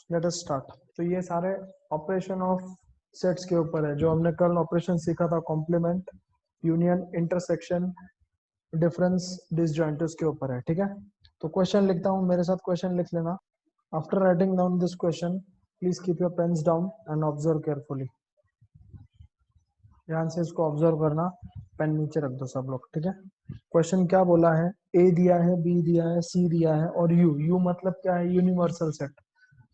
Let us start. तो ये सारे ऑपरेशन ऑफ सेट्स के ऊपर है जो हमने कल ऑपरेशन सीखा था, complement, union, intersection, difference, disjoint, उसके ऊपर है। ठीक है, तो क्वेश्चन लिखता हूँ, मेरे साथ क्वेश्चन लिख लेना। After writing down this question please keep your pens down and observe carefully. ध्यान से इसको ऑब्जर्व करना, पेन नीचे रख दो सब लोग। ठीक है, क्वेश्चन क्या बोला है, ए दिया है, बी दिया है, सी दिया है और यू मतलब क्या है, यूनिवर्सल सेट।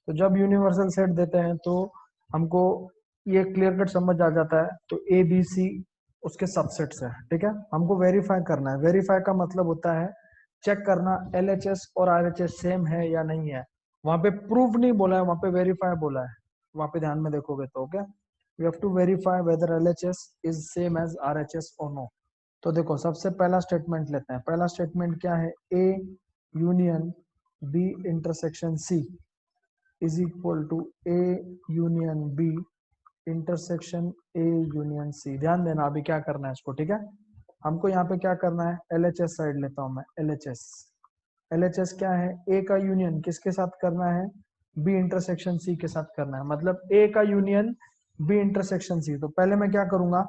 तो जब यूनिवर्सल सेट देते हैं तो हमको ये क्लियर कट समझ आ जाता है। तो ए बी सी उसके सबसेट्स है। ठीक है, हमको वेरीफाई करना है। वेरीफाई का मतलब होता है चेक करना एलएचएस और आरएचएस सेम है या नहीं है। वहां पे प्रूफ नहीं बोला है, वहां पे वेरीफाई बोला है। वहां पे ध्यान में देखोगे तो okay, we have to verify whether LHS is same as RHS और नो। तो देखो, सबसे पहला स्टेटमेंट लेते हैं। पहला स्टेटमेंट क्या है, A union B intersection C is equal to A union B intersection A union C. ध्यान देना अभी क्या करना है इसको। ठीक है, हमको यहाँ पे क्या करना है, एलएचएस साइड लेता हूं मैं। एलएचएस, एलएचएस क्या है, ए का यूनियन किसके साथ करना है, बी इंटरसेक्शन सी के साथ करना है। मतलब ए का यूनियन बी इंटरसेक्शन सी। तो पहले मैं क्या करूंगा,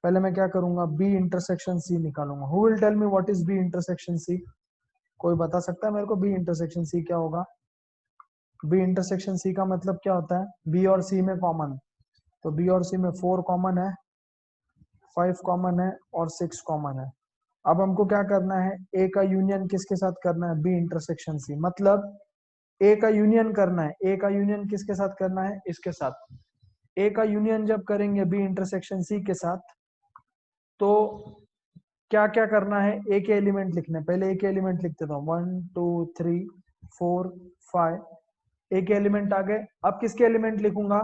पहले मैं क्या करूंगा, बी इंटरसेक्शन सी निकालूंगा। Who will tell me what is B intersection C? कोई बता सकता है मेरे को बी इंटरसेक्शन सी क्या होगा? बी इंटरसेक्शन सी का मतलब क्या होता है, बी और सी में कॉमन। तो बी और सी में 4 कॉमन है, 5 कॉमन है और 6 कॉमन है। अब हमको क्या करना है, ए का यूनियन किसके साथ करना है, बी इंटरसेक्शन सी। मतलब ए का यूनियन करना है, ए का यूनियन किसके साथ करना है, इसके साथ। ए का यूनियन जब करेंगे बी इंटरसेक्शन सी के साथ, तो क्या क्या करना है, ए के एलिमेंट लिखने। पहले ए के एलिमेंट लिख देता हूँ, 1 2 3 4 5। ए के एलिमेंट आ गए। अब किसके एलिमेंट लिखूंगा,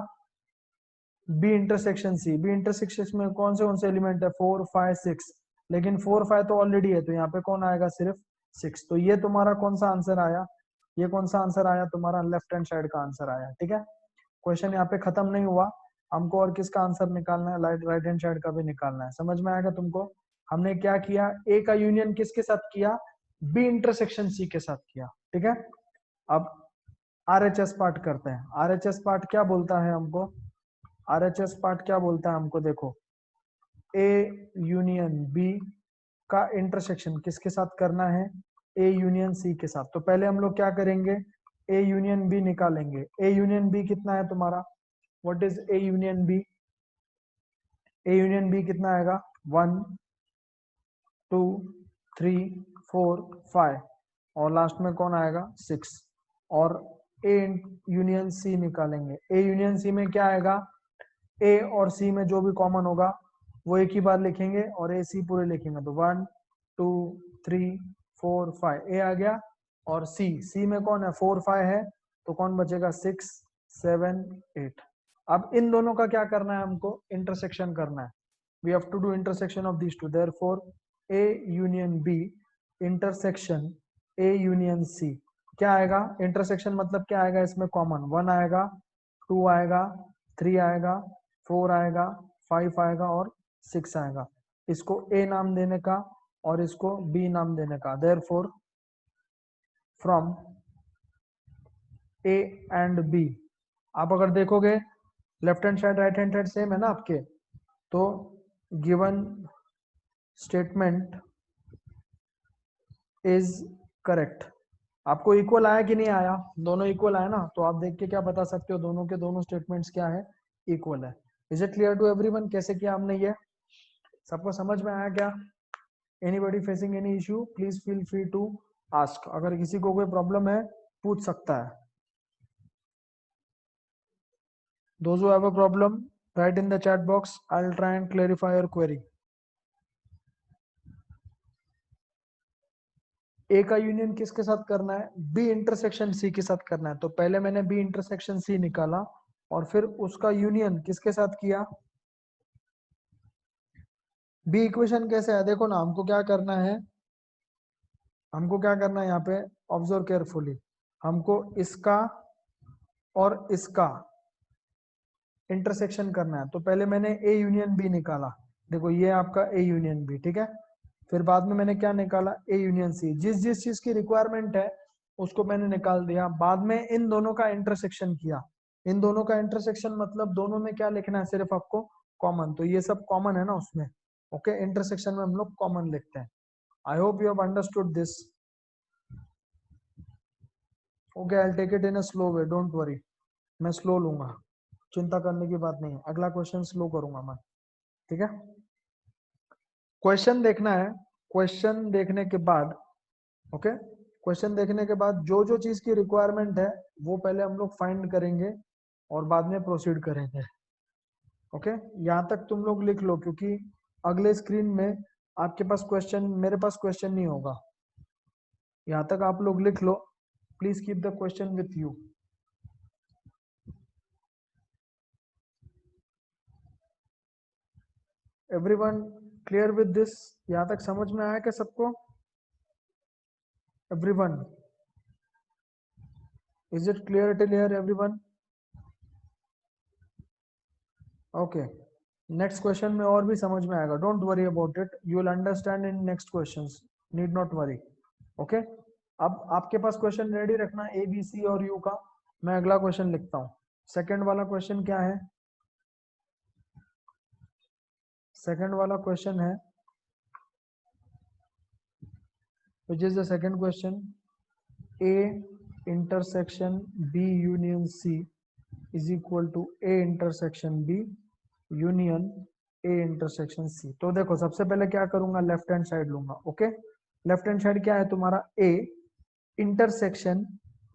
B intersection C. B intersection में कौन से एलिमेंट है, 4 5 6। लेकिन 4 5 तो ऑलरेडी है, तो यहाँ पे कौन आएगा, सिर्फ 6। तो ये तुम्हारा कौन सा आंसर आया, ये कौन सा आंसर आया, तुम्हारा लेफ्ट हैंड साइड का आंसर आया। ठीक है, क्वेश्चन यहाँ पे खत्म नहीं हुआ, हमको और किसका आंसर निकालना है, राइट हैंड साइड का भी निकालना है। समझ में आएगा तुमको? हमने क्या किया, ए का यूनियन किसके साथ किया, बी इंटरसेक्शन सी के साथ किया। ठीक है, अब आरएचएस पार्ट करते हैं। आरएचएस पार्ट क्या बोलता है हमको, आरएचएस पार्ट क्या बोलता है हमको, देखो, ए यूनियन बी का इंटरसेक्शन किसके साथ करना है, ए यूनियन सी के साथ। तो पहले हम लोग क्या करेंगे, ए यूनियन बी निकालेंगे। ए यूनियन बी कितना है तुम्हारा, what is A union B? A union B कितना आएगा, 1 2 3 4 5 और लास्ट में कौन आएगा, 6। और ए यूनियन सी निकालेंगे। ए यूनियन सी में क्या आएगा, ए और सी में जो भी कॉमन होगा वो एक ही बार लिखेंगे और ए सी पूरे लिखेंगे। तो 1 2 3 4 5 ए आ गया। और सी, सी में कौन है, 4 5 है, तो कौन बचेगा, 6 7 8। अब इन दोनों का क्या करना है, हमको इंटरसेक्शन करना है। We have to do intersection of this two, therefore A union B intersection A union C. क्या आएगा, इंटरसेक्शन मतलब क्या आएगा, इसमें कॉमन 1 आएगा, 2 आएगा, 3 आएगा, 4 आएगा, 5 आएगा और 6 आएगा। इसको ए नाम देने का और इसको बी नाम देने का। Therefore from A and B, आप अगर देखोगे left hand side right hand side same है ना आपके, तो गिवन स्टेटमेंट इज करेक्ट। आपको इक्वल आया कि नहीं आया, दोनों इक्वल आया ना, तो आप देख के क्या बता सकते हो, दोनों के दोनों स्टेटमेंट्स क्या है, इक्वल है। Is it clear to everyone? कैसे किया हमने ये, सबको समझ में आया क्या? Anybody facing any issue, please feel free to ask. अगर किसी को कोई प्रॉब्लम है पूछ सकता है। Those who have a problem, write in the chat box. I'll try and clarify your query. ए का यूनियन किसके साथ करना है, बी इंटरसेक्शन सी के साथ करना है। तो पहले मैंने बी इंटरसेक्शन सी निकाला और फिर उसका यूनियन किसके साथ किया, बी इक्वेशन कैसे है, देखो ना, हमको क्या करना है, हमको क्या करना है यहाँ पे, ऑब्जर्व केयरफुली। हमको इसका और इसका इंटरसेक्शन करना है। तो पहले मैंने ए यूनियन बी निकाला, देखो ये आपका ए यूनियन बी। ठीक है, फिर बाद में मैंने क्या निकाला, ए यूनियन सी। जिस जिस चीज की रिक्वायरमेंट है उसको मैंने निकाल दिया। बाद में इन दोनों का इंटरसेक्शन किया। इन दोनों का इंटरसेक्शन मतलब दोनों में क्या लिखना है, सिर्फ आपको कॉमन। तो ये सब कॉमन है ना उसमें, ओके। इंटरसेक्शन में हम लोग कॉमन लिखते हैं। I hope you have understood this. Okay, I take it in a slow way, don't worry. मैं स्लो लूंगा, चिंता करने की बात नहीं है। अगला क्वेश्चन स्लो करूंगा मैं, ठीक है। क्वेश्चन देखना है। क्वेश्चन देखने के बाद, ओके, क्वेश्चन देखने के बाद जो जो चीज की रिक्वायरमेंट है वो पहले हम लोग फाइंड करेंगे और बाद में प्रोसीड करेंगे, ओके। यहाँ तक तुम लोग लिख लो, क्योंकि अगले स्क्रीन में आपके पास क्वेश्चन, मेरे पास क्वेश्चन नहीं होगा। यहाँ तक आप लोग लिख लो। Please keep the question with you. Everyone clear with this? यहाँ तक समझ में आया क्या सबको? Everyone, is it clear till here everyone? Okay, next question में और भी समझ में आएगा। Don't worry about it, you will understand in next questions, need not worry, okay. अब आपके पास क्वेश्चन रेडी रखना ए बी सी और यू का। मैं अगला क्वेश्चन लिखता हूँ। सेकंड वाला क्वेश्चन क्या है? सेकंड वाला क्वेश्चन है, which is the second question, A intersection B union C is equal to A intersection B union A intersection C। तो देखो, सबसे पहले क्या करूंगा, लेफ्ट हैंड साइड लूंगा, ओके। लेफ्ट हैंड साइड क्या है तुम्हारा? A intersection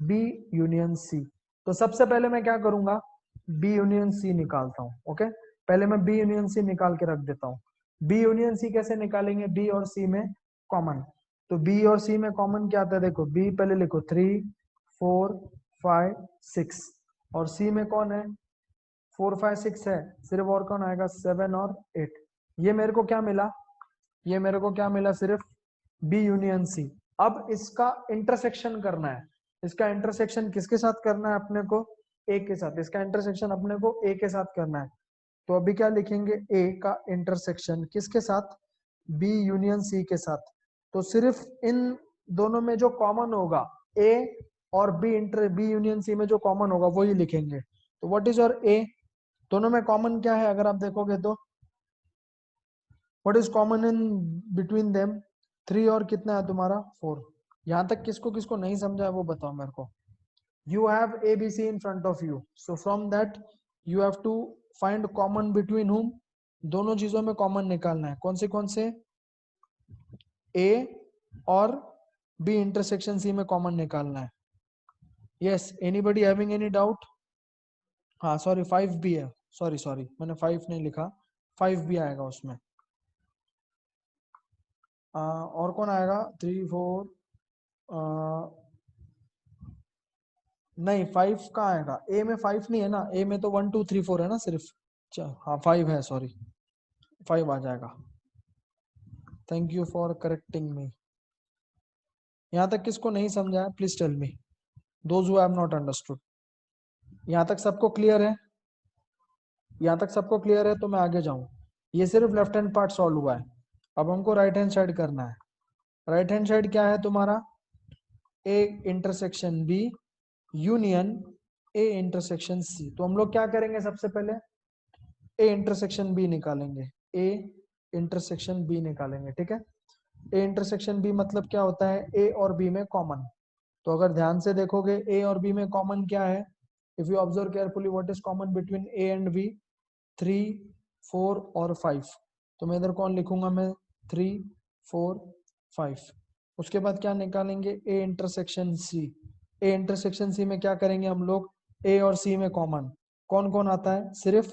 B union C। तो सबसे पहले मैं क्या करूंगा, B यूनियन C निकालता हूँ, ओके। पहले मैं B यूनियन C निकाल के रख देता हूँ। B यूनियन C कैसे निकालेंगे? B और C में कॉमन। तो B और C में कॉमन क्या आता है? देखो, B पहले लिखो 3 4 5 6, और C में कौन है? 4 5 6 है, सिर्फ और कौन आएगा? 7 और 8। ये मेरे को क्या मिला? ये मेरे को क्या मिला? सिर्फ B यूनियन C। अब इसका इंटरसेक्शन करना है। इसका इंटरसेक्शन किसके साथ करना है अपने को? A के साथ। इसका इंटरसेक्शन अपने को A के साथ करना है। तो अभी क्या लिखेंगे? A का इंटरसेक्शन किसके साथ? B यूनियन C के साथ। तो सिर्फ इन दोनों में जो कॉमन होगा, A और B यूनियन C में जो कॉमन होगा वही लिखेंगे। तो व्हाट इज योर A? दोनों में कॉमन क्या है अगर आप देखोगे तो? What is common in between them? 3 और कितना है तुम्हारा? 4। यहाँ तक किसको किसको नहीं समझा है वो बताओ मेरे को। You have ABC in front of you, so from that you have to find common between whom? दोनों चीजों में कॉमन निकालना है। कौन से? A और B इंटरसेक्शन C में कॉमन निकालना है। Yes, anybody having any doubt? हाँ सॉरी, 5 भी है, सॉरी मैंने 5 नहीं लिखा, 5 भी आएगा उसमें। और कौन आएगा? 3 4 नहीं, 5 कहाँ आएगा? ए में 5 नहीं है ना, ए में तो 1 2 3 4 है ना सिर्फ। हाँ 5 है, सॉरी 5 आ जाएगा। Thank you for correcting me. यहाँ तक किसको नहीं समझा है please tell me, those who have not understood. यहाँ तक सबको क्लियर है? यहाँ तक सबको क्लियर है तो मैं आगे जाऊं। ये सिर्फ लेफ्ट हैंड पार्ट सॉल्व हुआ है। अब हमको राइट हैंड साइड करना है। राइट हैंड साइड क्या है तुम्हारा? A intersection B union A intersection C. तो हम लोग क्या करेंगे, सबसे पहले ए इंटरसेक्शन बी निकालेंगे। ए इंटरसेक्शन बी निकालेंगे, ठीक है। ए इंटरसेक्शन बी मतलब क्या होता है? ए और बी में कॉमन। तो अगर ध्यान से देखोगे ए और बी में कॉमन क्या है? If you observe carefully what is common between A and B? 3 4 और 5। तो मैं इधर कौन लिखूंगा? मैं 3 4 5। उसके बाद क्या निकालेंगे? ए इंटरसेक्शन सी। ए इंटरसेक्शन सी में क्या करेंगे हम लोग? ए और सी में कॉमन कौन कौन आता है? सिर्फ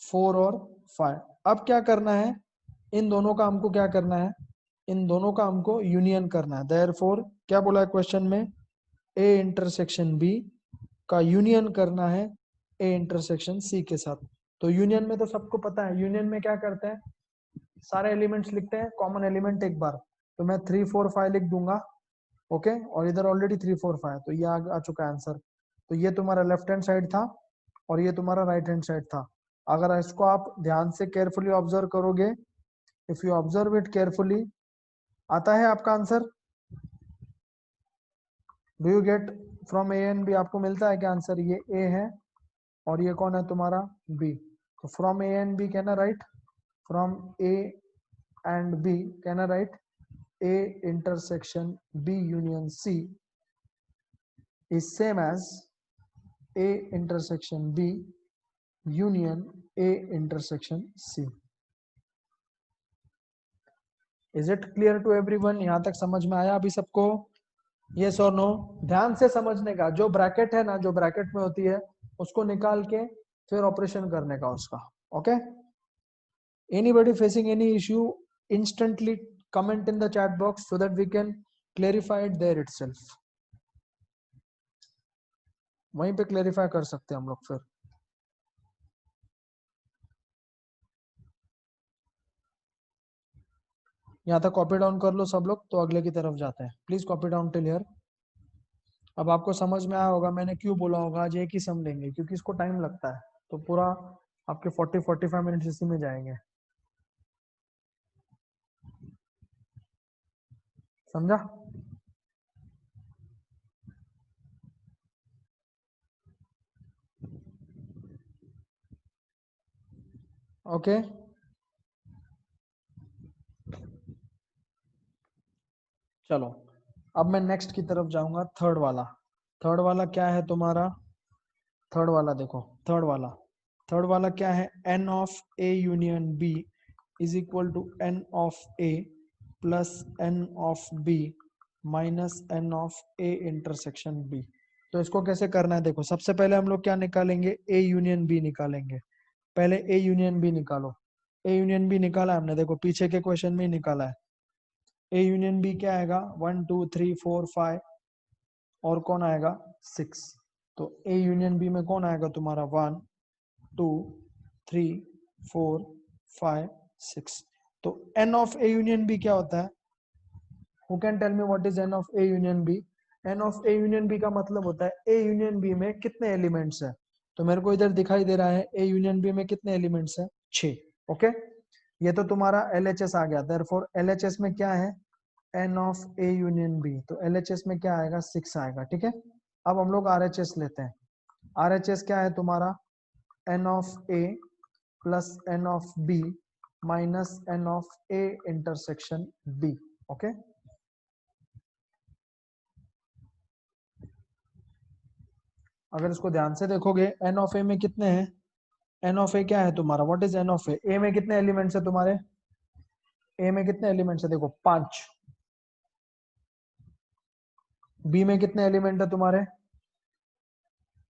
4 और 5। अब क्या करना है? इन दोनों का हमको क्या करना है? इन दोनों का हमको यूनियन करना है। देयरफॉर क्या बोला है क्वेश्चन में? ए इंटरसेक्शन बी का यूनियन करना है ए इंटरसेक्शन सी के साथ। तो यूनियन में तो सबको पता है, यूनियन में क्या करते हैं? सारे एलिमेंट्स लिखते हैं, कॉमन एलिमेंट एक बार। तो मैं 3 4 5 लिख दूंगा, ओके। और इधर ऑलरेडी 3 4 5, तो ये आ चुका है आंसर। तो ये तुम्हारा लेफ्ट हैंड साइड था और ये तुम्हारा राइट हैंड साइड था। अगर इसको आप ध्यान से केयरफुली ऑब्जर्व करोगे, if you observe it carefully, आता है आपका answer? Do you get from A and B, आपको मिलता है क्या आंसर? ये ए है और ये कौन है तुम्हारा? बी। तो फ्रॉम ए एंड बी कहना right, from A and B कहना right, A intersection B union C is same as A intersection B union A intersection C. Is it clear to everyone? यहां तक समझ में आया अभी सबको? यस और नो? ध्यान से समझने का, जो ब्रैकेट है ना, जो ब्रैकेट में होती है उसको निकाल के फिर ऑपरेशन करने का उसका। Okay? Anybody facing any issue, instantly comment in the chat box so that we can clarify it there itself. वहीं पे क्लेरिफाई कर सकते हैं हम लोग फिर। यहाँ तक कॉपी डाउन कर लो सब लोग, तो अगले की तरफ जाते हैं। Please copy down till here. अब आपको समझ में आया होगा मैंने क्यों बोला होगा आज एक ही सम लेंगे, क्योंकि इसको टाइम लगता है, तो पूरा आपके 40-45 मिनट इसी में जाएंगे। समझा? ओके, चलो अब मैं नेक्स्ट की तरफ जाऊंगा। थर्ड वाला, थर्ड वाला क्या है तुम्हारा? थर्ड वाला देखो, थर्ड वाला क्या है? N of A union B is equal to n of A plus n of B minus n of A intersection B. तो इसको कैसे करना है देखो, सबसे पहले हम लोग क्या निकालेंगे? ए यूनियन बी निकालेंगे। पहले ए यूनियन बी निकालो। ए यूनियन बी निकाला हमने, देखो पीछे के क्वेश्चन में ही निकाला है। ए यूनियन बी क्या आएगा? 1 2 3 4 5 और कौन आएगा? 6। तो ए यूनियन बी में कौन आएगा तुम्हारा? 1 2 3 4 5 6। तो n of A union B क्या होता है? Who can tell me what is n of A union B? N of A union B का मतलब होता है ए यूनियन बी में कितने एलिमेंट्स है। तो मेरे को इधर दिखाई दे रहा है ए यूनियन बी में कितने एलिमेंट्स है? 6। ओके, ये तो तुम्हारा एलएचएस आ गया। देयरफॉर एलएचएस में क्या है? N of A union B. तो एलएचएस में क्या आएगा? 6 आएगा। ठीक है, अब हम लोग आरएचएस लेते हैं। आरएचएस क्या है तुम्हारा? N of A plus n of B minus n of A intersection B. Okay, अगर इसको ध्यान से देखोगे एन ऑफ ए में कितने हैं? एन ऑफ ए क्या है तुम्हारा? व्हाट इज एन ऑफ ए? ए में कितने एलिमेंट्स है तुम्हारे? ए में कितने एलिमेंट्स है? देखो 5। बी में कितने एलिमेंट है तुम्हारे?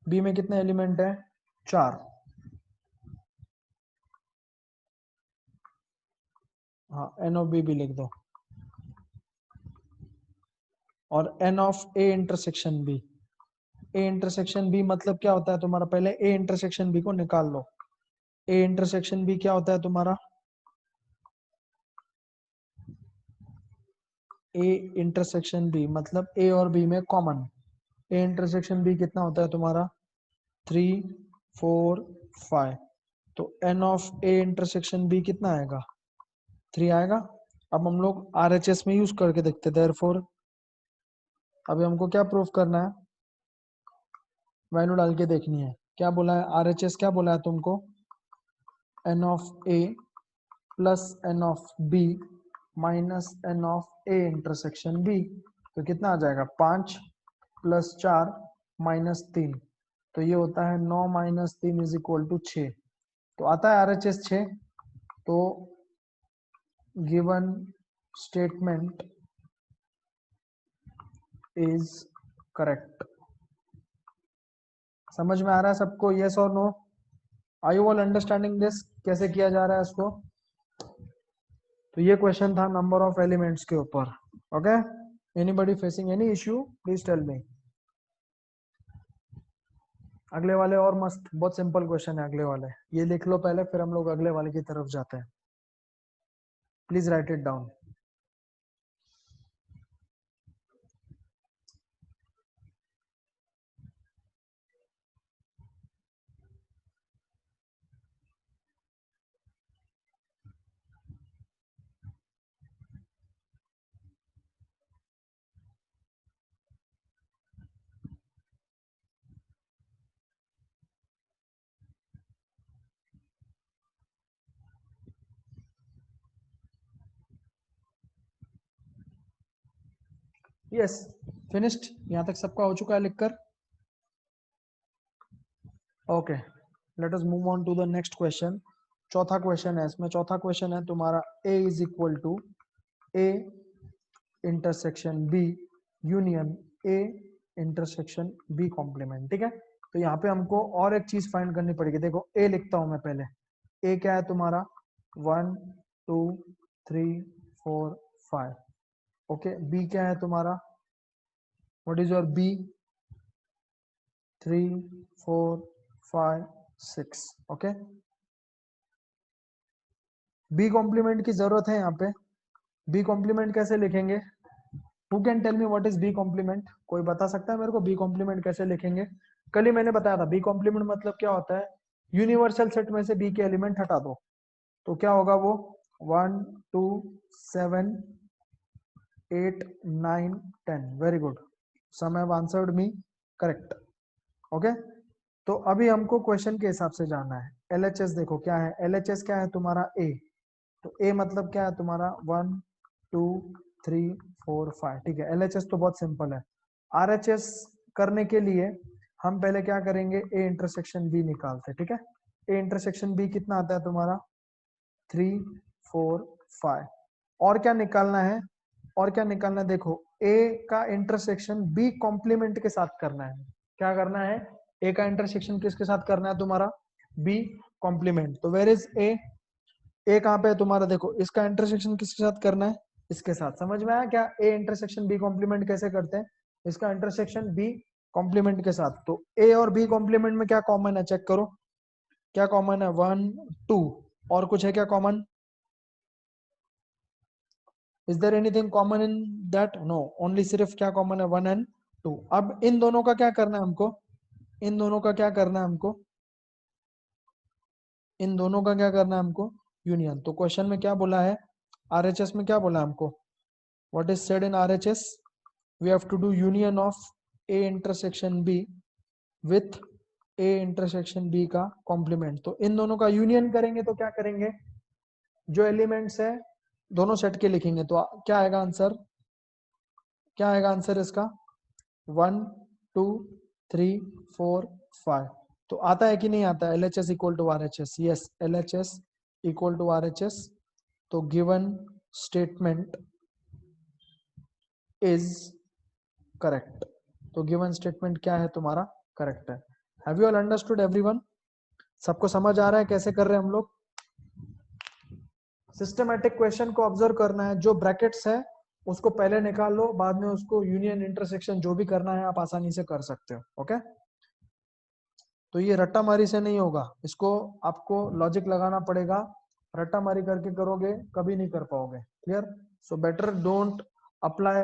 बी में कितने एलिमेंट है? 4। हाँ, एन ऑफ बी भी लिख दो। और n of A intersection B. A intersection B मतलब क्या होता है तुम्हारा? पहले ए इंटरसेक्शन बी को निकाल लो। ए इंटरसेक्शन बी क्या होता है तुम्हारा? ए इंटरसेक्शन बी मतलब ए और बी में कॉमन। ए इंटरसेक्शन बी कितना होता है तुम्हारा? 3 4 5। तो n of A intersection B कितना आएगा? 3 आएगा। अब हम लोग आरएचएस में यूज करके देखते हैं। देयरफॉर अभी हमको क्या प्रूफ करना है? वैल्यू डाल के देखनी है। क्या बोला है आरएचएस? क्या बोला है तुमको? N of A plus n of B minus n of A intersection B. तो कितना आ जाएगा? 5 प्लस 4 माइनस 3। तो ये होता है 9 माइनस 3 इज इक्वल टू 6। तो आता है आरएचएस 6। तो गिवन स्टेटमेंट इज करेक्ट। समझ में आ रहा है सबको? यस और no? Are you all understanding this? कैसे किया जा रहा है इसको? तो ये क्वेश्चन था नंबर ऑफ एलिमेंट्स के ऊपर। Okay, anybody facing any issue please tell me. अगले वाले और मस्त, बहुत सिंपल क्वेश्चन है अगले वाले। ये लिख लो पहले, फिर हम लोग अगले वाले की तरफ जाते हैं। Please write it down. Yes, finished, यहाँ तक सबका हो चुका है लिखकर। Okay, let us move on to the next question. चौथा क्वेश्चन है इसमें, चौथा क्वेश्चन है तुम्हारा A is equal to A intersection B union A intersection B complement. ठीक है, तो यहाँ पे हमको और एक चीज फाइंड करनी पड़ेगी। देखो A लिखता हूं मैं पहले। A क्या है तुम्हारा 1 2 3 4 5। ओके, B क्या है तुम्हारा, what is your B 3 4 5 6। Okay, B complement की जरूरत है यहाँ पे। बी कॉम्प्लीमेंट कैसे लिखेंगे? Who can tell me what is B complement? कोई बता सकता है मेरे को बी कॉम्प्लीमेंट कैसे लिखेंगे? कल ही मैंने बताया था बी कॉम्प्लीमेंट मतलब क्या होता है, यूनिवर्सल सेट में से बी के एलिमेंट हटा दो तो क्या होगा वो 1 2 7 8 9 10। Very good, some have answered me correct. Okay, तो अभी हमको क्वेश्चन के हिसाब से जानना है। एलएचएस देखो क्या है, एलएचएस क्या है तुम्हारा ए, तो ए मतलब क्या है तुम्हारा 1 2 3 4 5। ठीक है, एलएचएस तो बहुत सिंपल है। आरएचएस करने के लिए हम पहले क्या करेंगे, ए इंटरसेक्शन बी निकालते हैं। ठीक है, ए इंटरसेक्शन बी कितना आता है तुम्हारा 3 4 5। और क्या निकालना है, और क्या निकालना है, देखो ए का इंटरसेक्शन बी कॉम्प्लीमेंट के साथ करना है। क्या करना है, ए का इंटरसेक्शन किसके साथ करना है तुम्हारा, बी कॉम्प्लीमेंट। तो वेर इज ए, ए कहाँ पे है तुम्हारा, देखो इसका इंटरसेक्शन किसके साथ करना है, इसके साथ। समझ में आया क्या ए इंटरसेक्शन बी कॉम्प्लीमेंट कैसे करते हैं, इसका इंटरसेक्शन बी कॉम्प्लीमेंट के साथ। तो ए और बी कॉम्प्लीमेंट में क्या कॉमन है, चेक करो क्या कॉमन है, 1 2। और कुछ है क्या common, is there anything common in that, no, only सिर्फ क्या कॉमन है 1 एंड 2। अब इन दोनों का क्या करना है हमको, इन दोनों का क्या करना है हमको, इन दोनों का क्या करना है हमको, यूनियन। तो क्वेश्चन में क्या बोला है, आरएचएस में क्या बोला है हमको, what is said in RHS, we have to do union of A intersection B with A intersection B का कॉम्प्लीमेंट। तो इन दोनों का यूनियन करेंगे तो क्या करेंगे, जो एलिमेंट्स है दोनों सेट के लिखेंगे। तो क्या आएगा आंसर, क्या आएगा आंसर इसका 1 2 3 4 5। तो आता है कि नहीं आता, LHS equal to RHS, yes LHS equal to RHS। तो गिवन स्टेटमेंट इज करेक्ट। तो गिवन स्टेटमेंट क्या है तुम्हारा, करेक्ट है। Have you all understood everyone? सबको समझ आ रहा है कैसे कर रहे हैं हम लोग? सिस्टमैटिक क्वेश्चन को ऑब्जर्व करना है, जो ब्रैकेट्स है उसको पहले निकाल लो, बाद में उसको यूनियन इंटरसेक्शन जो भी करना है आप आसानी से कर सकते हो। ओके, तो ये रट्टा मारी से नहीं होगा, इसको आपको लॉजिक लगाना पड़ेगा। रट्टा मारी करके करोगे कभी नहीं कर पाओगे। Clear? So better don't apply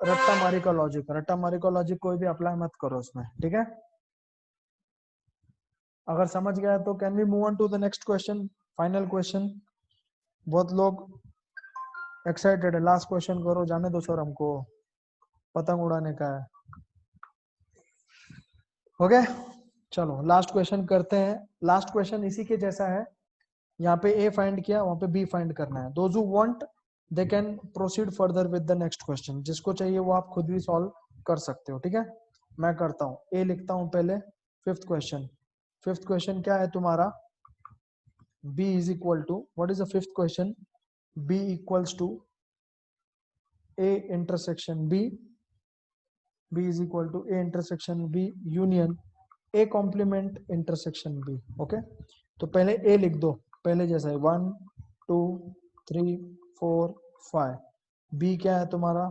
रट्टा मारी का लॉजिक, रट्टा मारी का लॉजिक कोई भी अप्लाई मत करो उसमें। ठीक है, अगर समझ गया तो can we move on to the next question, final question. बहुत लोग एक्साइटेड है, लास्ट क्वेश्चन करो, जाने दो सर हमको पतंग उड़ाने का है। ओके, चलो लास्ट क्वेश्चन करते हैं। लास्ट क्वेश्चन इसी के जैसा है, यहाँ पे ए फाइंड किया, वहां पे बी फाइंड करना है। Those who want they can proceed further with the next question, जिसको चाहिए वो आप खुद भी सॉल्व कर सकते हो। ठीक है, मैं करता हूँ, ए लिखता हूँ पहले। फिफ्थ क्वेश्चन, फिफ्थ क्वेश्चन क्या है तुम्हारा, b is equal to, what is the fifth question, b equals to a intersection b, b is equal to a intersection b union a complement intersection b। Okay, तो पहले a लिख दो पहले जैसा है, 1 2 3 4 5। b क्या है तुम्हारा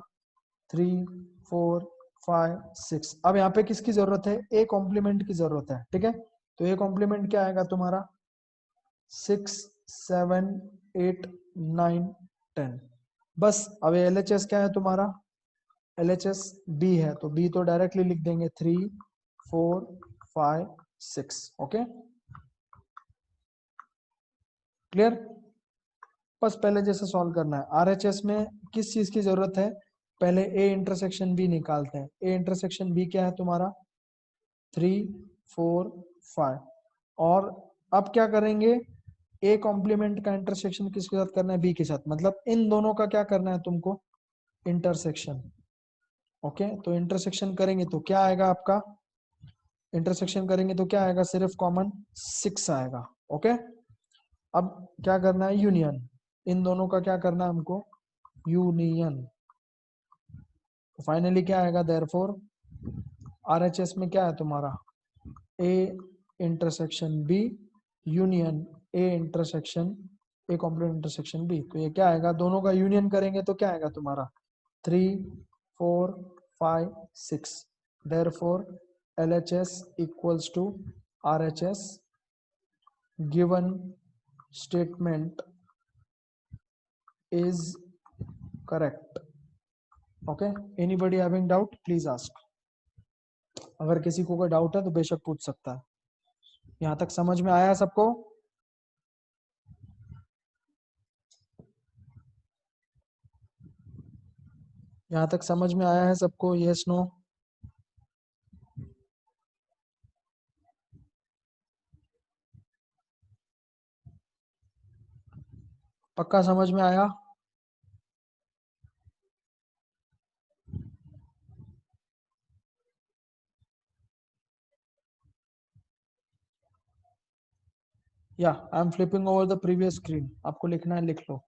3 4 5 6। अब यहाँ पे किसकी जरूरत है, a कॉम्प्लीमेंट की जरूरत है। ठीक है, तो a कॉम्प्लीमेंट क्या आएगा तुम्हारा 6 7 8 9 10। बस अब LHS क्या है तुम्हारा, LHS B है, तो B तो डायरेक्टली लिख देंगे 3 4 5 6। Okay, clear? बस पहले जैसे सॉल्व करना है। RHS में किस चीज की जरूरत है, पहले A इंटरसेक्शन B निकालते हैं। A इंटरसेक्शन B क्या है तुम्हारा 3 4 5। और अब क्या करेंगे, ए कॉम्प्लीमेंट का इंटरसेक्शन किसके साथ करना है, बी के साथ। मतलब इन दोनों का क्या करना है तुमको, इंटरसेक्शन। ओके तो इंटरसेक्शन करेंगे तो क्या आएगा आपका, इंटरसेक्शन करेंगे तो क्या आएगा, सिर्फ कॉमन 6 आएगा। ओके अब क्या करना है, यूनियन, इन दोनों का क्या करना है हमको, यूनियन। तो फाइनली क्या आएगा, देयरफॉर आरएचएस में क्या है तुम्हारा, A intersection B union A intersection A complement intersection B. तो ये क्या आएगा, दोनों का यूनियन करेंगे तो क्या आएगा तुम्हारा 3 4 5 6। Therefore LHS equals to RHS, given statement is correct। okay anybody having doubt please ask। अगर किसी को कोई डाउट है तो बेशक पूछ सकता है। यहाँ तक समझ में आया सबको, यहाँ तक समझ में आया है सबको, यस नो? पक्का समझ में आया? या I am flipping over the previous screen, आपको लिखना है लिख लो।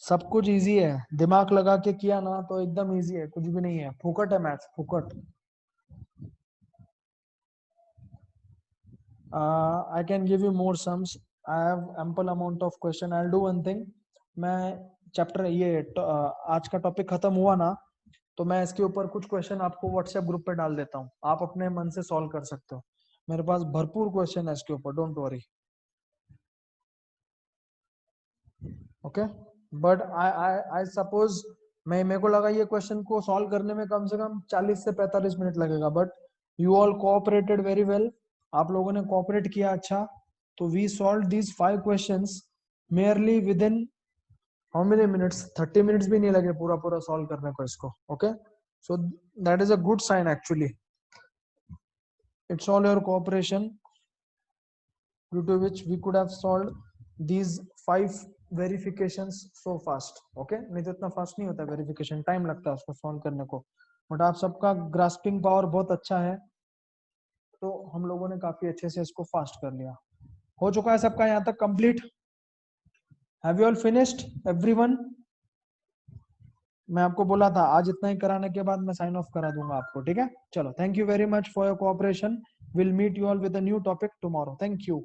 सब कुछ इजी है, दिमाग लगा के किया ना तो एकदम इजी है, कुछ भी नहीं है, फुकट है मैथ्स, फुकट। I can give you more sums, I have ample amount of question. I will do one thing, मैं चैप्टर ये आज का टॉपिक खत्म हुआ ना तो मैं इसके ऊपर कुछ क्वेश्चन आपको व्हाट्सएप ग्रुप पे डाल देता हूँ, आप अपने मन से सॉल्व कर सकते हो। मेरे पास भरपूर क्वेश्चन है इसके ऊपर, don't worry. Okay but I suppose, मैं मेरे को लगा ये क्वेश्चन को सॉल्व करने में कम से कम 40 से 45 मिनट लगेगा, but you all cooperated very well, आप लोगों ने कोऑपरेट किया अच्छा। तो we solve these 5 questions merely within how many minutes, 30 minutes भी नहीं लगे पूरा पूरा सॉल्व करने को इसको। Okay so that is a good sign actually, it's all your cooperation due to which we could have solved these 5 verifications so fast। okay नहीं तो इतना फास्ट नहीं होता वेरिफिकेशन, टाइम लगता है उसको सॉल्व करने को, बट आप सबका ग्रास्पिंग पावर बहुत अच्छा है, तो हम लोगों ने काफी अच्छे से इसको फास्ट कर लिया। हो चुका है सबका यहाँ तक complete? Have you all finished everyone? मैं आपको बोला था आज इतना ही कराने के बाद मैं साइन ऑफ करा दूंगा आपको, ठीक है? चलो thank you very much for your cooperation, will meet you all with a new topic tomorrow, thank you.